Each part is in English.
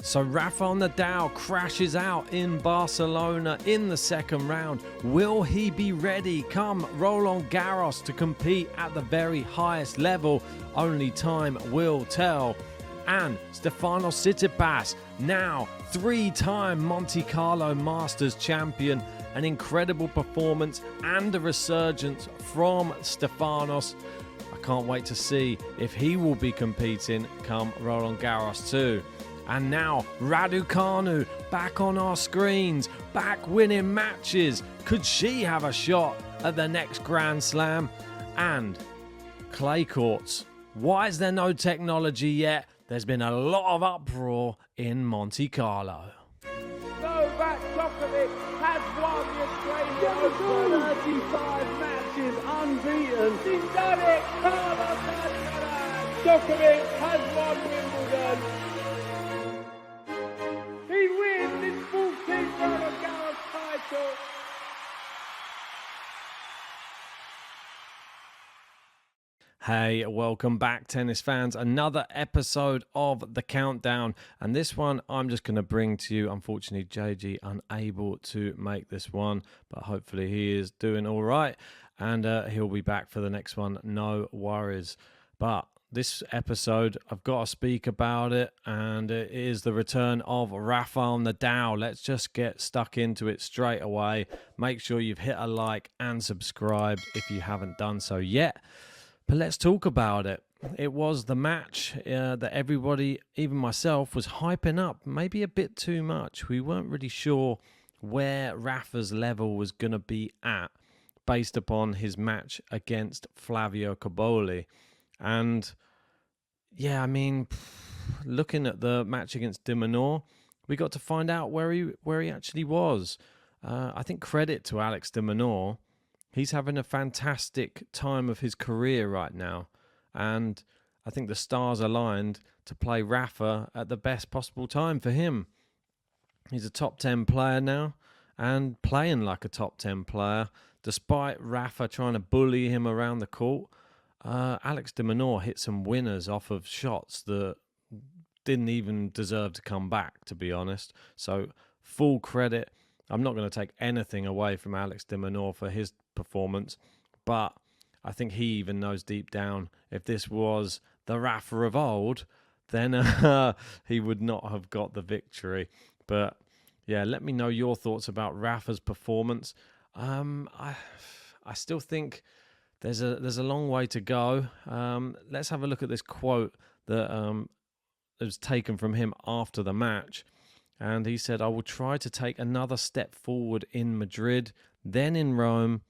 So Rafael Nadal crashes out in Barcelona in the second round. Will he be ready come Roland Garros to compete at the very highest level? Only time will tell. And Stefanos Tsitsipas, now three-time Monte Carlo Masters champion. An incredible performance and a resurgence from Stefanos. I can't wait to see if he will be competing come Roland Garros too. And now Raducanu back on our screens, back winning matches. Could she have a shot at the next Grand Slam? And clay courts. Why is there no technology yet? There's been a lot of uproar in Monte Carlo. Novak Djokovic has won the Australian Open. 35 matches unbeaten. He's done it. Djokovic has won Wimbledon. He wins his 14th Roland Garros title. Hey, welcome back, tennis fans. Another episode of The Countdown. And this one I'm just going to bring to you. Unfortunately, JG unable to make this one, but hopefully he is doing all right. And he'll be back for the next one. No worries. But this episode, I've got to speak about it, and it is the return of Rafael Nadal. Let's just get stuck into it straight away. Make sure you've hit a like and subscribed if you haven't done so yet. But let's talk about it. It was the match that everybody, even myself, was hyping up, maybe a bit too much. We weren't really sure where Rafa's level was going to be at based upon his match against Flavio Cobolli. And yeah, I mean, looking at the match against de Minaur, we got to find out where he actually was. I think credit to Alex de Minaur. He's having a fantastic time of his career right now. And I think the stars aligned to play Rafa at the best possible time for him. He's a top 10 player now and playing like a top 10 player. Despite Rafa trying to bully him around the court, Alex de Minaur hit some winners off of shots that didn't even deserve to come back, to be honest. So full credit. I'm not going to take anything away from Alex de Minaur for his performance, but I think he even knows deep down if this was the Rafa of old, then he would not have got the victory. But yeah, let me know your thoughts about Rafa's performance. I still think there's a long way to go. Let's have a look at this quote that was taken from him after the match. And he said, "I will try to take another step forward in Madrid, then in Rome,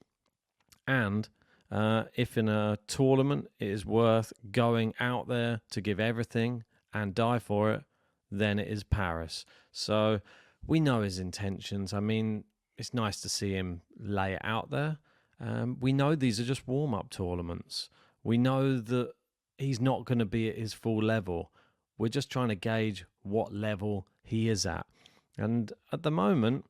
and if in a tournament it is worth going out there to give everything and die for it, then it is Paris." So we know his intentions. I mean, it's nice to see him lay it out there. We know these are just warm-up tournaments. We know that he's not going to be at his full level. We're just trying to gauge what level he is at. And at the moment,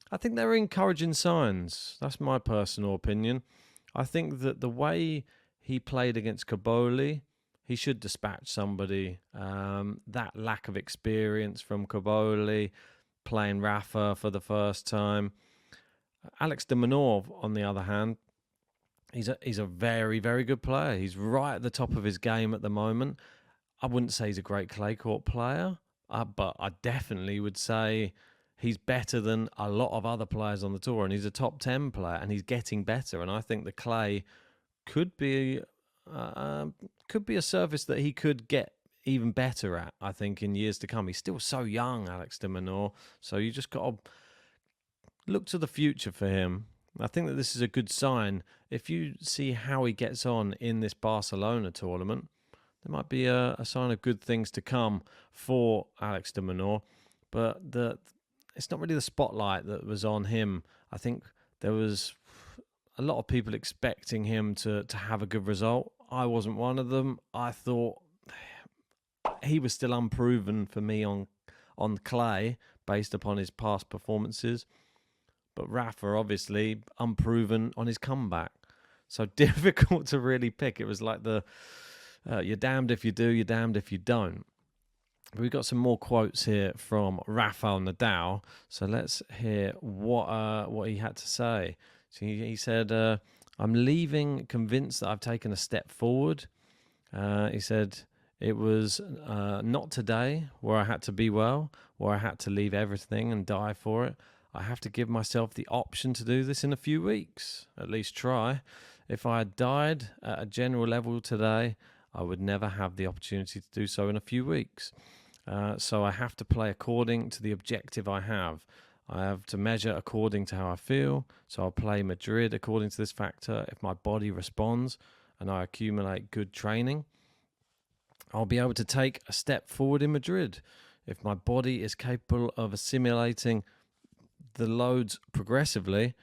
I think there are encouraging signs. That's my personal opinion. I think that the way he played against Cobolli, he should dispatch somebody. That lack of experience from Cobolli, playing Rafa for the first time. Alex de Minaur, on the other hand, he's a very, very good player. He's right at the top of his game at the moment. I wouldn't say he's a great clay court player, but I definitely would say he's better than a lot of other players on the tour, and he's a top 10 player, and he's getting better. And I think the clay could be a surface that he could get even better at, I think, in years to come. He's still so young, Alex de Minaur, so you just got to look to the future for him. I think that this is a good sign. If you see how he gets on in this Barcelona tournament, there might be a sign of good things to come for Alex de Minaur. But it's not really the spotlight that was on him. I think there was a lot of people expecting him to have a good result. I wasn't one of them. I thought he was still unproven for me on clay based upon his past performances. But Rafa, obviously, unproven on his comeback. So difficult to really pick. It was like you're damned if you do, you're damned if you don't. We've got some more quotes here from Rafael Nadal. So let's hear what he had to say. So he said, "I'm leaving convinced that I've taken a step forward." He said, "It was not today where I had to be well, where I had to leave everything and die for it. I have to give myself the option to do this in a few weeks, at least try. If I had died at a general level today, I would never have the opportunity to do so in a few weeks. So I have to play according to the objective I have. I have to measure according to how I feel. So I'll play Madrid according to this factor. If my body responds and I accumulate good training, I'll be able to take a step forward in Madrid. If my body is capable of assimilating the loads progressively,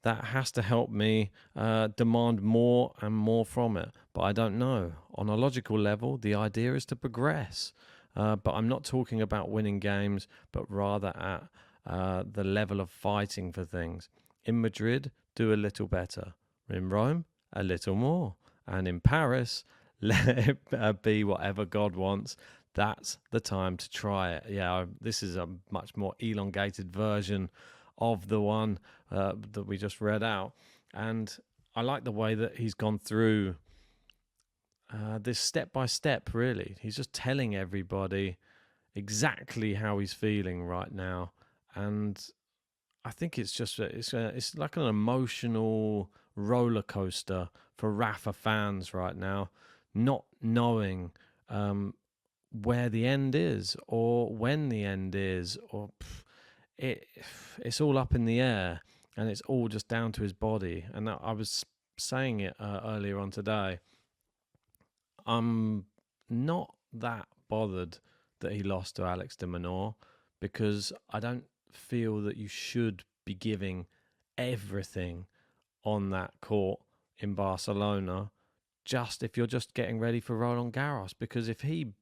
that has to help me demand more and more from it. But I don't know. On a logical level, the idea is to progress. But I'm not talking about winning games, but rather at the level of fighting for things. In Madrid, do a little better. In Rome, a little more. And in Paris, let it be whatever God wants. That's the time to try it." Yeah, this is a much more elongated version of the one that we just read out. And I like the way that he's gone through this step by step, really. He's just telling everybody exactly how he's feeling right now. And I think it's just, it's like an emotional roller coaster for Rafa fans right now, not knowing where the end is or when the end is, or it's all up in the air, and it's all just down to his body. And I was saying it earlier on today. I'm not that bothered that he lost to Alex de Minaur, because I don't feel that you should be giving everything on that court in Barcelona just if you're just getting ready for Roland Garros. Because if he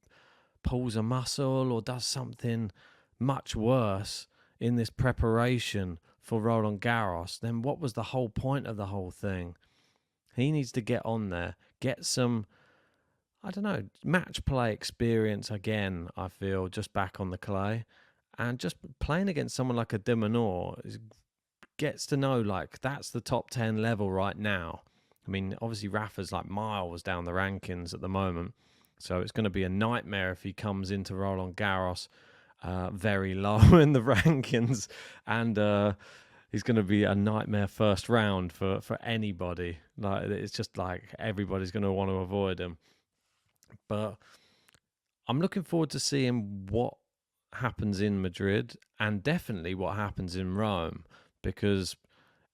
pulls a muscle or does something much worse in this preparation for Roland Garros, then what was the whole point of the whole thing? He needs to get on there, get some, I don't know, match play experience again, I feel, just back on the clay. And just playing against someone like a de Minaur gets to know, like, that's the top 10 level right now. I mean, obviously Rafa's like miles down the rankings at the moment, so it's going to be a nightmare if he comes into Roland Garros very low in the rankings, and he's going to be a nightmare first round for anybody. Like, it's just like everybody's going to want to avoid him. But I'm looking forward to seeing what happens in Madrid, and definitely what happens in Rome, because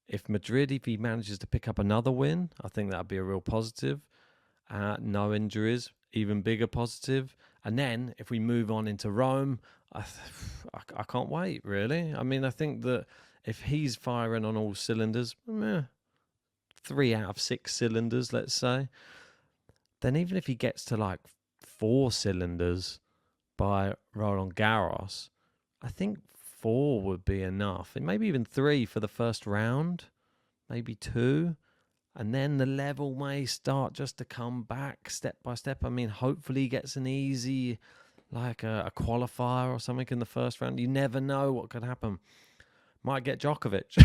if he manages to pick up another win, I think that'd be a real positive. No injuries, even bigger positive. And then if we move on into Rome, I can't wait, really. I mean, I think that if he's firing on all cylinders, 3 out of 6 cylinders, let's say, then even if he gets to like 4 cylinders by Roland Garros, I think 4 would be enough. And maybe even 3 for the first round, maybe 2. And then the level may start just to come back step by step. I mean, hopefully he gets an easy, like a qualifier or something in the first round. You never know what could happen. Might get Djokovic.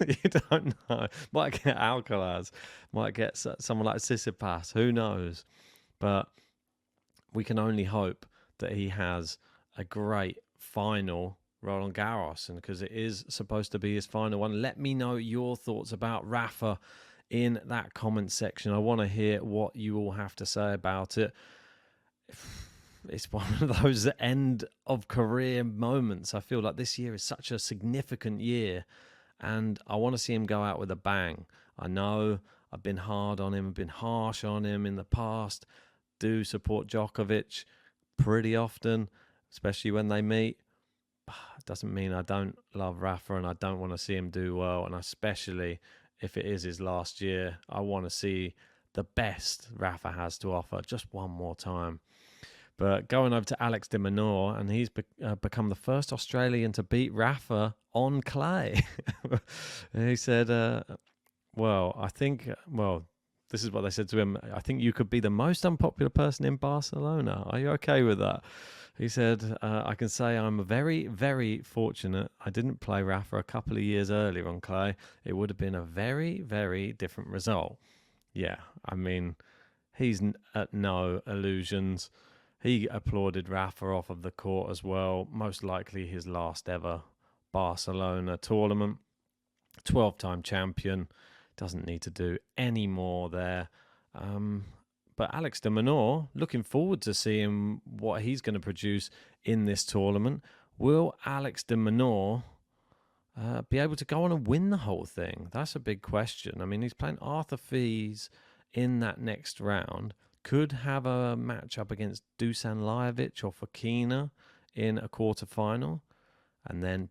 You don't know. Might get Alcaraz. Might get someone like Tsitsipas. Who knows? But we can only hope that he has a great final Roland Garros, and because it is supposed to be his final one. Let me know your thoughts about Rafa in that comment section. I want to hear what you all have to say about it. It's one of those end of career moments. I feel like this year is such a significant year, and I want to see him go out with a bang. I know I've been hard on him, I've been harsh on him in the past. Do support Djokovic pretty often, especially when they meet. It doesn't mean I don't love Rafa and I don't want to see him do well, and especially if it is his last year, I want to see the best Rafa has to offer just one more time. But going over to Alex de Minaur, and he's become the first Australian to beat Rafa on clay. He said, I think this is what they said to him. I think you could be the most unpopular person in Barcelona. Are you okay with that? He said, I can say I'm very, very fortunate. I didn't play Rafa a couple of years earlier on clay. It would have been a very, very different result. Yeah, I mean, he's at no illusions. He applauded Rafa off of the court as well. Most likely his last ever Barcelona tournament. 12-time champion. Doesn't need to do any more there. But Alex de Minaur, looking forward to seeing what he's going to produce in this tournament. Will Alex de Minaur be able to go on and win the whole thing? That's a big question. I mean, he's playing Arthur Fils in that next round. Could have a match up against Dusan Lajovic or Fokina in a quarterfinal.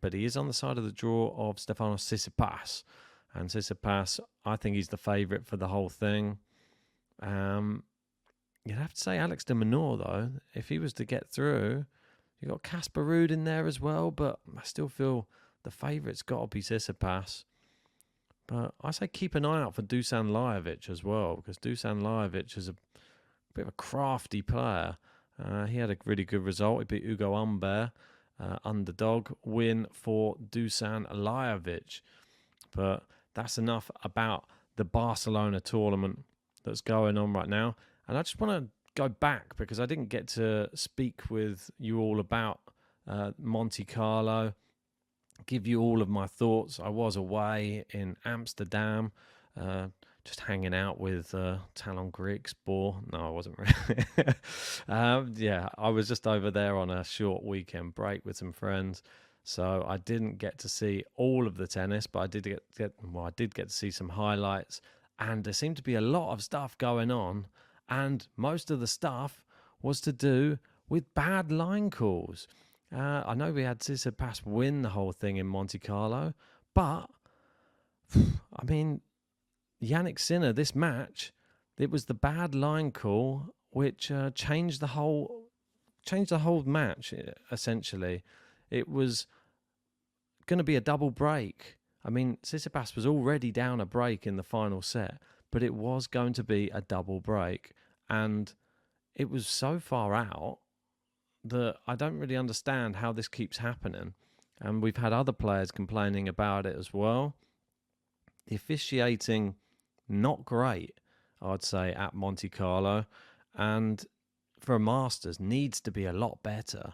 But he is on the side of the draw of Stefanos Tsitsipas. And Tsitsipas, I think he's the favourite for the whole thing. You'd have to say Alex de Minaur, though. If he was to get through, you've got Casper Ruud in there as well, but I still feel the favourite's got to be Tsitsipas. But I say keep an eye out for Dusan Lajovic as well, because Dusan Lajovic is a bit of a crafty player. He had a really good result. He beat Ugo Humbert. Underdog win for Dusan Lajovic. But that's enough about the Barcelona tournament that's going on right now. And I just want to go back because I didn't get to speak with you all about Monte Carlo, give you all of my thoughts. I was away in Amsterdam, just hanging out with Talon Griekspoor. No, I wasn't really. I was just over there on a short weekend break with some friends. So I didn't get to see all of the tennis, but I did get to see some highlights. And there seemed to be a lot of stuff going on. And most of the stuff was to do with bad line calls. I know we had Tsitsipas win the whole thing in Monte Carlo, but I mean, Yannick Sinner, this match, it was the bad line call which changed the whole match. Essentially, it was going to be a double break. I mean, Tsitsipas was already down a break in the final set, but it was going to be a double break, and it was so far out that I don't really understand how this keeps happening. And we've had other players complaining about it as well. The officiating, not great, I'd say, at Monte Carlo. And for a Masters, needs to be a lot better.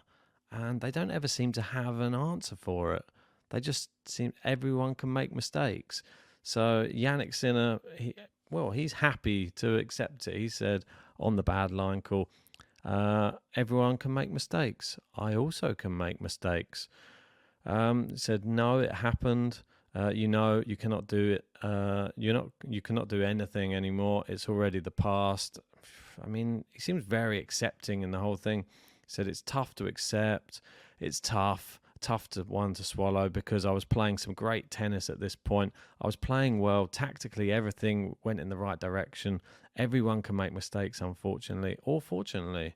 And they don't ever seem to have an answer for it. They just seem, everyone can make mistakes. So Yannick Sinner, he's happy to accept it. He said on the bad line call, everyone can make mistakes. I also can make mistakes. He said, no, it happened. You cannot do it. You cannot do anything anymore. It's already the past. I mean, he seems very accepting in the whole thing. He said it's tough to accept. It's tough to swallow because I was playing some great tennis at this point. I was playing well. Tactically, everything went in the right direction. Everyone can make mistakes, unfortunately, or fortunately.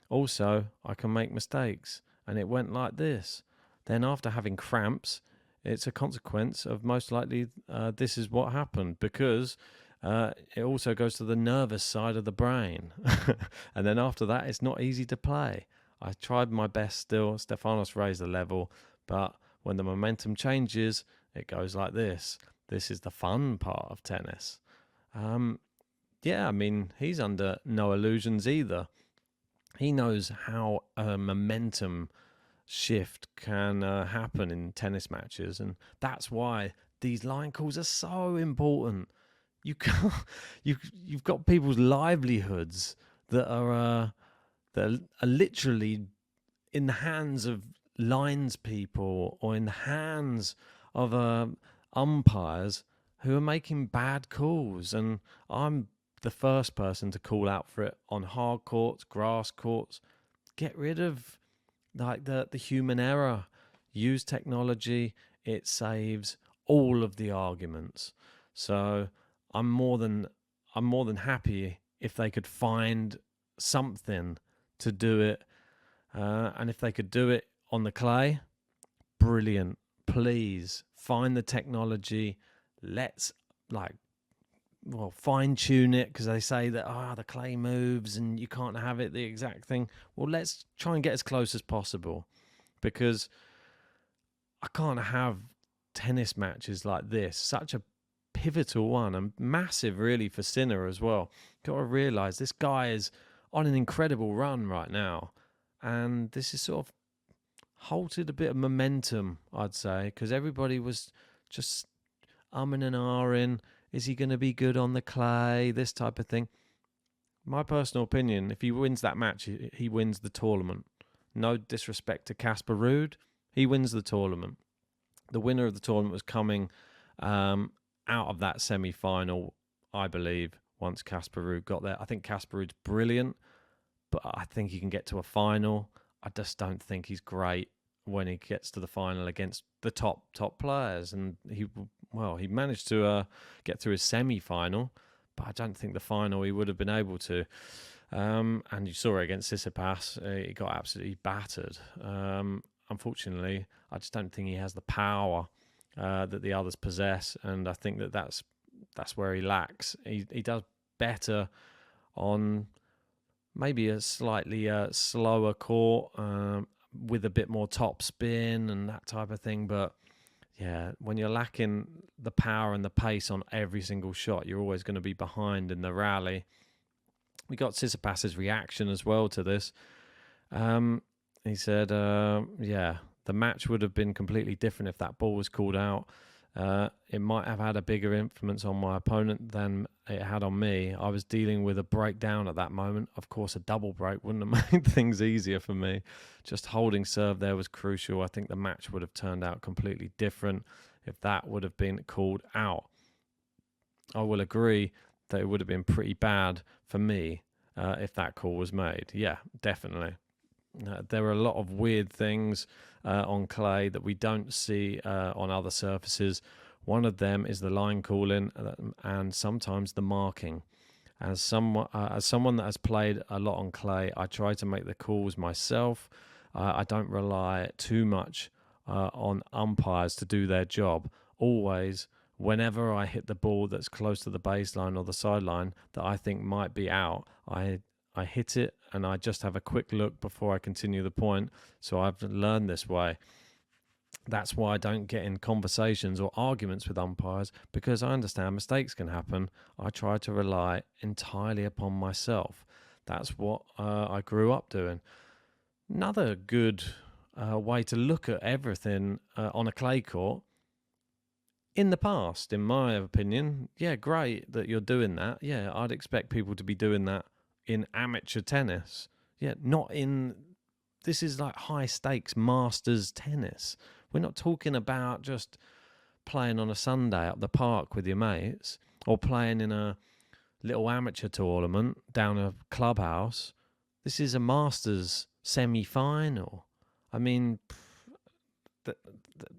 Also, I can make mistakes. And it went like this. Then after having cramps, it's a consequence of most likely this is what happened, because it also goes to the nervous side of the brain. And then after that, it's not easy to play. I tried my best still. Stefanos raised the level, but when the momentum changes, it goes like this. This is the fun part of tennis. I mean, he's under no illusions either. He knows how a momentum shift can happen in tennis matches, and that's why these line calls are so important. You've got people's livelihoods that are literally in the hands of lines people or in the hands of umpires who are making bad calls. And I'm the first person to call out for it on hard courts, grass courts. Get rid of the human error. Use technology. It saves all of the arguments. So I'm more than happy if they could find something to do it, and if they could do it on the clay, brilliant. Please find the technology. Let's fine tune it, because they say that the clay moves and you can't have it the exact thing. Well, let's try and get as close as possible, because I can't have tennis matches like this. Such a pivotal one, and massive really for Sinner as well. Got to realise this guy is on an incredible run right now, and this is sort of halted a bit of momentum, I'd say, because everybody was just umming and ahhing. Is he going to be good on the clay? This type of thing. My personal opinion, if he wins that match, he wins the tournament. No disrespect to Casper Ruud, he wins the tournament. The winner of the tournament was coming out of that semi-final, I believe, once Casper Ruud got there. I think Casper Ruud's brilliant, but I think he can get to a final. I just don't think he's great when he gets to the final against the top players. And he managed to get through his semi-final, but I don't think the final he would have been able to. And you saw it against Tsitsipas. He got absolutely battered. Unfortunately, I just don't think he has the power that the others possess, and I think that's where he lacks. He does better on maybe a slightly slower court with a bit more top spin and that type of thing. But yeah, when you're lacking the power and the pace on every single shot, you're always going to be behind in the rally. We got Tsitsipas's reaction as well to this. He said, the match would have been completely different if that ball was called out. It might have had a bigger influence on my opponent than it had on me. I was dealing with a breakdown at that moment. Of course, a double break wouldn't have made things easier for me. Just holding serve there was crucial. I think the match would have turned out completely different if that would have been called out. I will agree that it would have been pretty bad for me if that call was made. Yeah, definitely. There are a lot of weird things on clay that we don't see on other surfaces. One of them is the line calling and sometimes the marking. As someone that has played a lot on clay, I try to make the calls myself. I don't rely too much on umpires to do their job. Always, whenever I hit the ball that's close to the baseline or the sideline that I think might be out, I hit it and I just have a quick look before I continue the point. So I've learned this way. That's why I don't get in conversations or arguments with umpires, because I understand mistakes can happen. I try to rely entirely upon myself. That's what I grew up doing. Another good way to look at everything on a clay court, in the past, in my opinion, great that you're doing that. Yeah, I'd expect people to be doing that in amateur tennis. Yeah, not in... This is like high stakes masters tennis. We're not talking about just playing on a Sunday up the park with your mates or playing in a little amateur tournament down a clubhouse. This is a masters semi-final. I mean,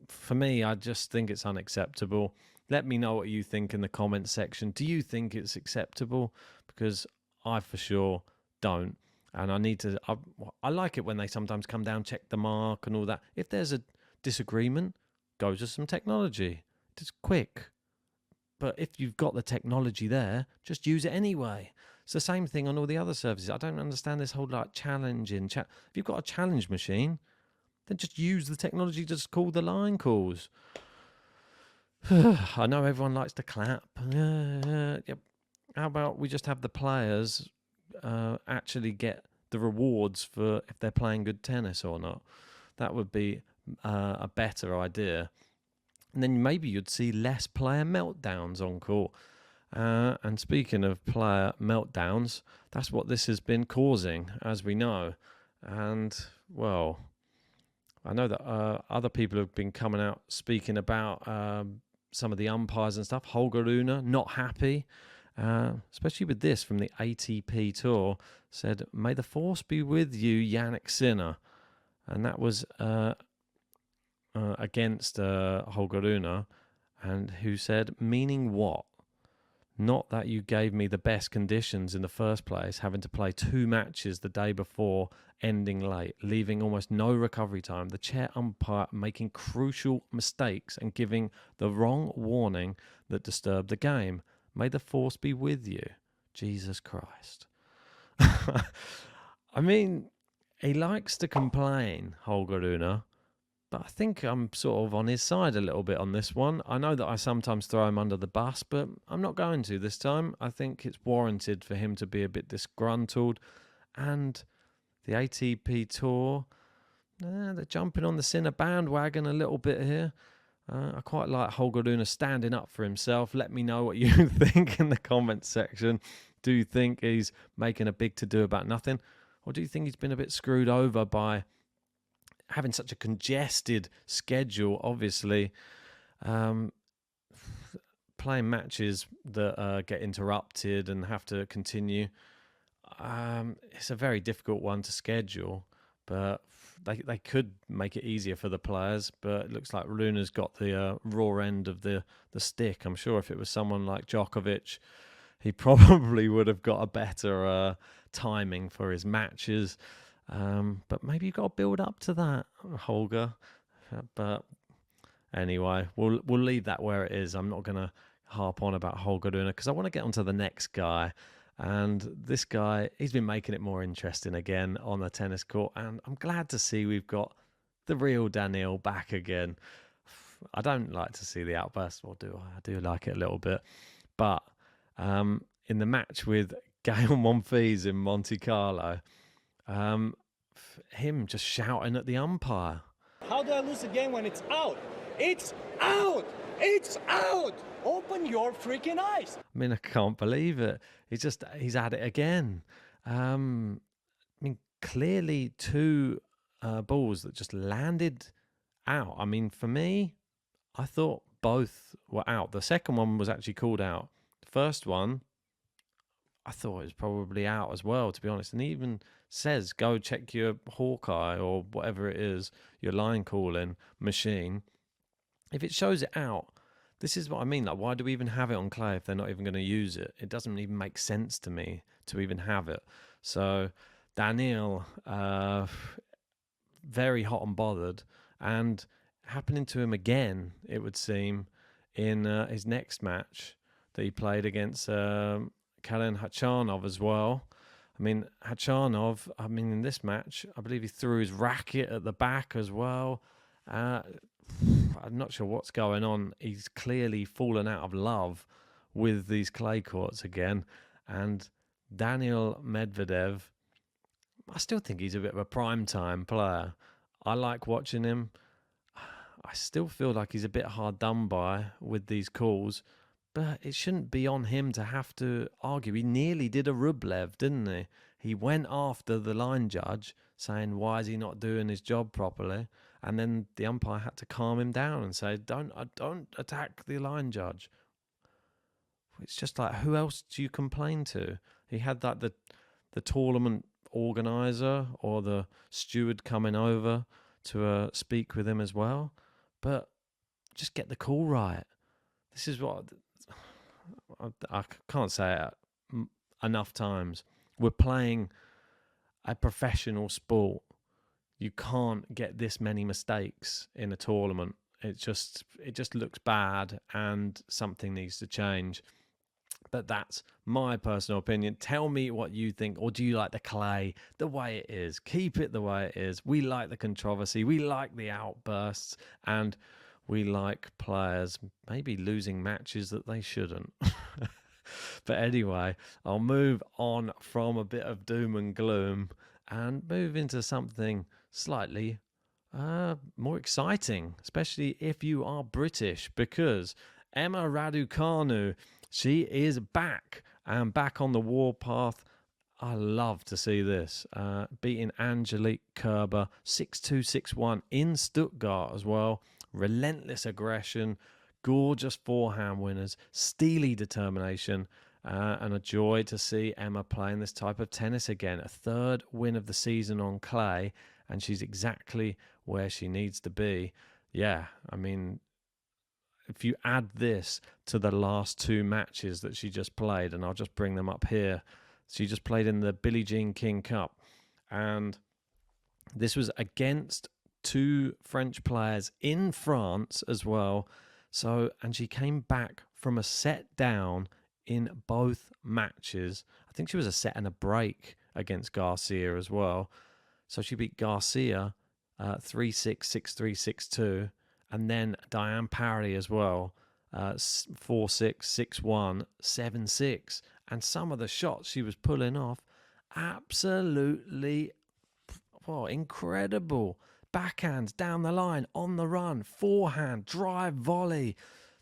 for me, I just think it's unacceptable. Let me know what you think in the comments section. Do you think it's acceptable? Because I for sure don't. And I need to... I like it when they sometimes come down, check the mark and all that. If there's a disagreement, go to some technology. It's quick. But if you've got the technology there, just use it anyway. It's the same thing on all the other services. I don't understand this whole like challenging. If you've got a challenge machine, then just use the technology to just call the line calls. I know everyone likes to clap. Yep. How about we just have the players actually get the rewards for if they're playing good tennis or not? That would be a better idea. And then maybe you'd see less player meltdowns on court. And speaking of player meltdowns, that's what this has been causing, as we know. And, well, I know that other people have been coming out speaking about some of the umpires and stuff. Holger Rune, not happy. Especially with this from the ATP Tour, said, "May the force be with you, Jannik Sinner." And that was against Holger Rune, and who said, "Meaning what? Not that you gave me the best conditions in the first place, having to play 2 matches the day before, ending late, leaving almost no recovery time. The chair umpire making crucial mistakes and giving the wrong warning that disturbed the game. May the force be with you. Jesus Christ. I mean, he likes to complain, Holger Rune, but I think I'm sort of on his side a little bit on this one. I know that I sometimes throw him under the bus, but I'm not going to this time. I think it's warranted for him to be a bit disgruntled. And the ATP Tour, they're jumping on the Sinner bandwagon a little bit here. I quite like Holger Rune standing up for himself. Let me know what you think in the comments section. Do you think he's making a big to-do about nothing? Or do you think he's been a bit screwed over by having such a congested schedule, obviously, playing matches that get interrupted and have to continue? It's a very difficult one to schedule, but they could make it easier for the players. But it looks like Rune's got the raw end of the stick. I'm sure if it was someone like Djokovic, he probably would have got a better timing for his matches. But maybe you've got to build up to that, Holger. But anyway, we'll leave that where it is. I'm not going to harp on about Holger Rune because I want to get on to the next guy. And this guy, he's been making it more interesting again on the tennis court. And I'm glad to see we've got the real Daniil back again. I don't like to see the outburst, or do I? I do like it a little bit. But in the match with Gael Monfils in Monte Carlo, him just shouting at the umpire. How do I lose a game when it's out? It's out! It's out! Open your freaking eyes! I mean, I can't believe it. He's at it again. I mean, clearly two balls that just landed out. I mean, for me, I thought both were out. The second one was actually called out. The first one, I thought it was probably out as well, to be honest. And he even says, go check your Hawkeye or whatever it is, your line calling machine. If it shows it out, this is what I mean. Like, why do we even have it on clay if they're not even going to use it? It doesn't even make sense to me to even have it. So Daniil, very hot and bothered, and happening to him again, it would seem, in his next match that he played against Karen Khachanov as well. I mean, Khachanov, in this match, I believe he threw his racket at the back as well. I'm not sure what's going on. He's clearly fallen out of love with these clay courts again. And Daniil Medvedev, I still think he's a bit of a prime-time player. I like watching him. I still feel like he's a bit hard done by with these calls. But it shouldn't be on him to have to argue. He nearly did a Rublev, didn't he? He went after the line judge, saying, why is he not doing his job properly? And then the umpire had to calm him down and say, don't attack the line judge. It's just like, who else do you complain to? He had like the tournament organizer or the steward coming over to speak with him as well. But just get the call right. This is what... I can't say it enough times. We're playing a professional sport. You can't get this many mistakes in a tournament. It just looks bad, and something needs to change. But that's my personal opinion. Tell me what you think, or do you like the clay the way it is? Keep it the way it is. We like the controversy. We like the outbursts, and we like players maybe losing matches that they shouldn't. But anyway, I'll move on from a bit of doom and gloom and move into something slightly more exciting, especially if you are British, because Emma Raducanu, she is back and back on the warpath. I love to see this. Beating Angelique Kerber 6-2, 6-1 in Stuttgart as well. Relentless aggression, gorgeous forehand winners, steely determination, and a joy to see Emma playing this type of tennis again. A third win of the season on clay, and she's exactly where she needs to be. Yeah, I mean, if you add this to the last two matches that she just played, and I'll just bring them up here. She just played in the Billie Jean King Cup, and this was against two French players in France as well. So, and she came back from a set down in both matches. I think she was a set and a break against Garcia as well. So she beat Garcia 3-6, 6-3, 6-2, and then Diane Parry as well, 4-6, 6-1, 7-6. And some of the shots she was pulling off, absolutely incredible. Backhands down the line, on the run, forehand, drive, volley.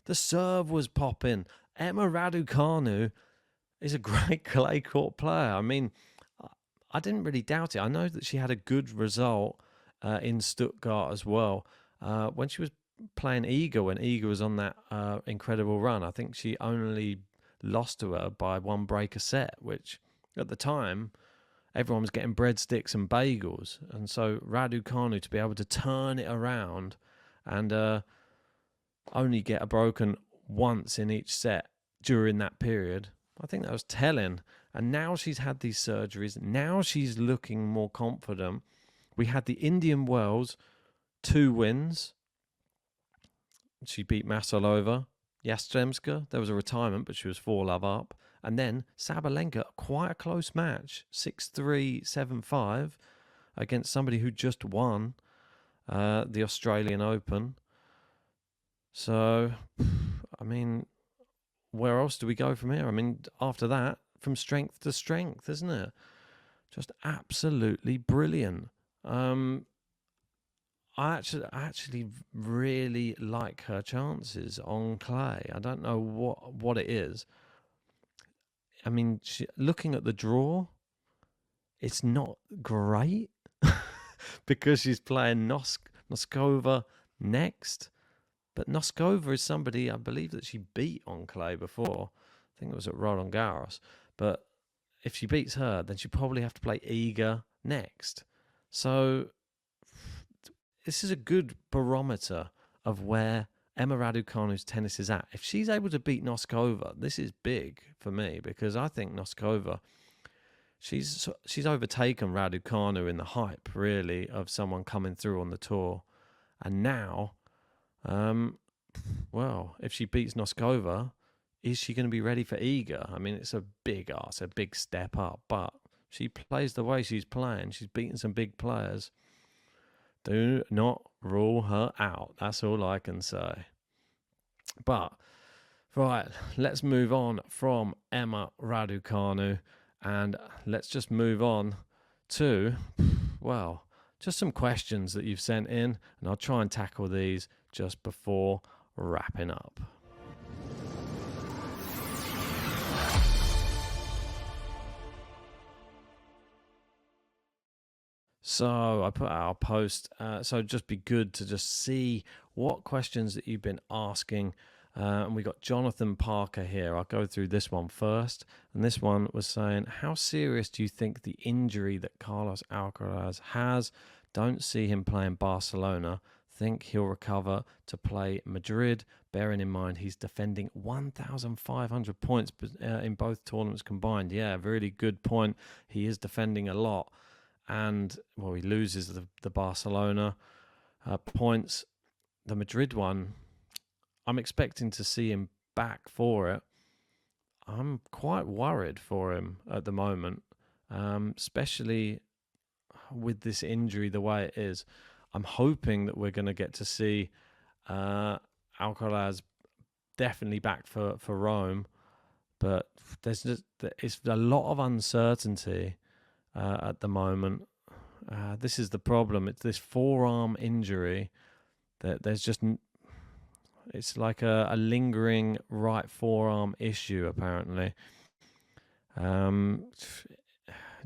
The serve was popping. Emma Raducanu is a great clay court player. I mean, I didn't really doubt it. I know that she had a good result in Stuttgart as well. When she was playing Iga, when Iga was on that incredible run, I think she only lost to her by one break a set, which at the time, everyone was getting breadsticks and bagels. And so Raducanu, to be able to turn it around and only get a broken once in each set during that period, I think that was telling. And now she's had these surgeries. Now she's looking more confident. We had the Indian Wells, 2 wins. She beat Masalova. Yastremska, there was a retirement, but she was 4-love up. And then Sabalenka, quite a close match, 6-3, 7-5, against somebody who just won the Australian Open. So, I mean, where else do we go from here? I mean, after that, from strength to strength, isn't it? Just absolutely brilliant. I actually really like her chances on clay. I don't know what it is. I mean, looking at the draw, it's not great because she's playing Noskova next. But Noskova is somebody I believe that she beat on clay before. I think it was at Roland Garros. But if she beats her, then she probably have to play Iga next. So this is a good barometer of where Emma Raducanu's tennis is at. If she's able to beat Noskova, this is big for me because I think Noskova, she's overtaken Raducanu in the hype, really, of someone coming through on the tour. And now, if she beats Noskova, is she going to be ready for Iga? I mean, it's a big ask, a big step up, but she plays the way she's playing. She's beaten some big players. Do not rule her out. That's all I can say. But, right, let's move on from Emma Raducanu and let's just move on to, just some questions that you've sent in, and I'll try and tackle these just before wrapping up. So I put out a post, so it'd just be good to just see what questions that you've been asking. And we got Jonathan Parker here. I'll go through this one first. And this one was saying, how serious do you think the injury that Carlos Alcaraz has? Don't see him playing Barcelona. Think he'll recover to play Madrid, bearing in mind he's defending 1,500 points in both tournaments combined. Yeah, really good point. He is defending a lot. And, he loses the Barcelona points. The Madrid one, I'm expecting to see him back for it. I'm quite worried for him at the moment, especially with this injury the way it is. I'm hoping that we're going to get to see Alcaraz definitely back for Rome, but it's a lot of uncertainty at the moment. This is the problem. It's this forearm injury that it's like a lingering right forearm issue, apparently.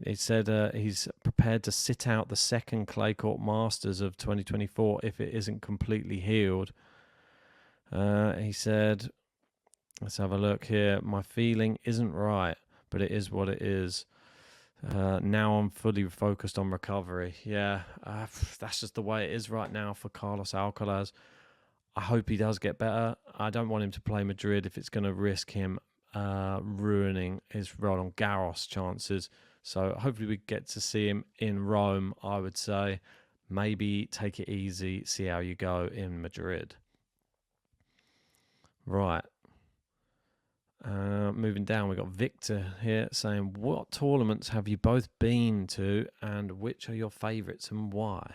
It said he's prepared to sit out the second Clay Court Masters of 2024 if it isn't completely healed. He said, let's have a look here. My feeling isn't right, but it is what it is. Now I'm fully focused on recovery. Yeah, that's just the way it is right now for Carlos Alcaraz. I hope he does get better. I don't want him to play Madrid if it's going to risk him ruining his Roland Garros chances. So hopefully we get to see him in Rome, I would say. Maybe take it easy, see how you go in Madrid. Right. Moving down, we've got Victor here saying, what tournaments have you both been to and which are your favourites and why?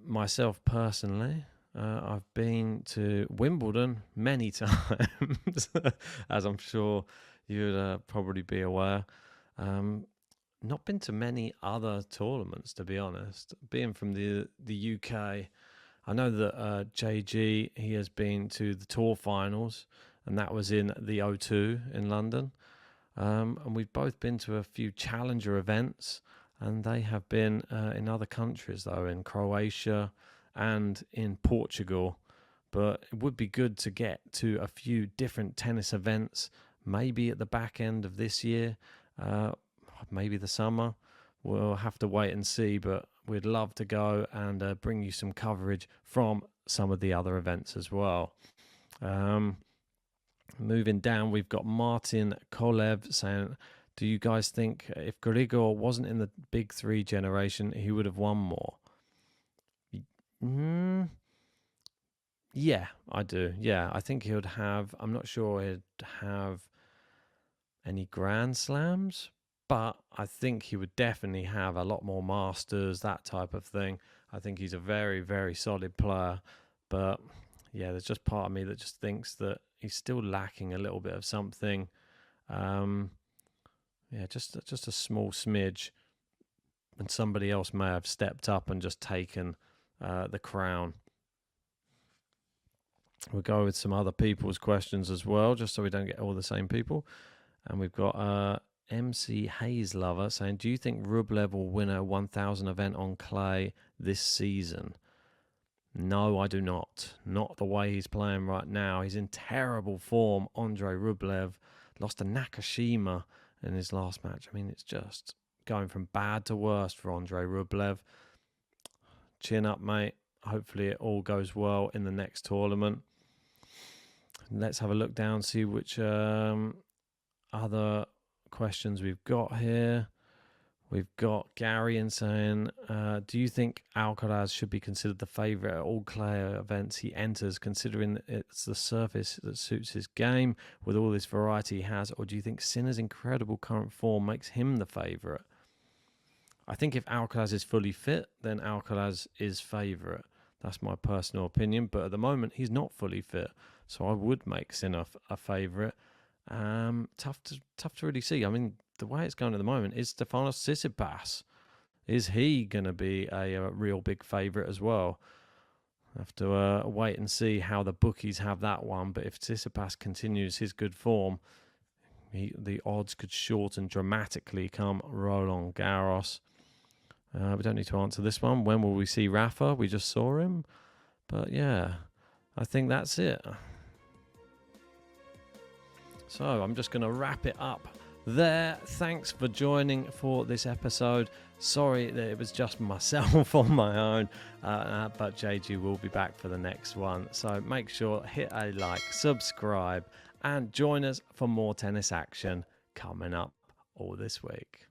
Myself personally, I've been to Wimbledon many times, as I'm sure you'd probably be aware. Not been to many other tournaments, to be honest. Being from the UK, I know that JG, he has been to the tour finals, and that was in the O2 in London. And we've both been to a few challenger events, and they have been in other countries, though, in Croatia and in Portugal. But it would be good to get to a few different tennis events, maybe at the back end of this year, maybe the summer. We'll have to wait and see, but we'd love to go and bring you some coverage from some of the other events as well. Moving down, we've got Martin Kolev saying, do you guys think if Grigor wasn't in the big three generation, he would have won more? Yeah, I do. Yeah, I think he would have, I'm not sure he'd have any Grand Slams, but I think he would definitely have a lot more Masters, that type of thing. I think he's a very, very solid player. But yeah, there's just part of me that just thinks that he's still lacking a little bit of something. Just a small smidge. And somebody else may have stepped up and just taken the crown. We'll go with some other people's questions as well, just so we don't get all the same people. And we've got MC Hayes Lover saying, do you think Rublev will win a 1000 event on clay this season? No, I do not. Not the way he's playing right now. He's in terrible form. Andrei Rublev lost to Nakashima in his last match. I mean, it's just going from bad to worse for Andrei Rublev. Chin up, mate. Hopefully it all goes well in the next tournament. Let's have a look down, see which other questions we've got here. We've got Gary saying, do you think Alcaraz should be considered the favourite at all clay events he enters, considering it's the surface that suits his game with all this variety he has? Or do you think Sinner's incredible current form makes him the favourite? I think if Alcaraz is fully fit, then Alcaraz is favourite. That's my personal opinion. But at the moment, he's not fully fit. So I would make Sinner a favourite. Tough to really see. I mean, the way it's going at the moment is Stefanos Tsitsipas. Is he going to be a real big favourite as well? Have to wait and see how the bookies have that one. But if Tsitsipas continues his good form, the odds could shorten dramatically come Roland Garros. We don't need to answer this one. When will we see Rafa? We just saw him. But yeah, I think that's it. So I'm just going to wrap it up there. Thanks for joining for this episode. Sorry that it was just myself on my own, but JG will be back for the next one. So make sure, hit a like, subscribe, and join us for more tennis action coming up all this week.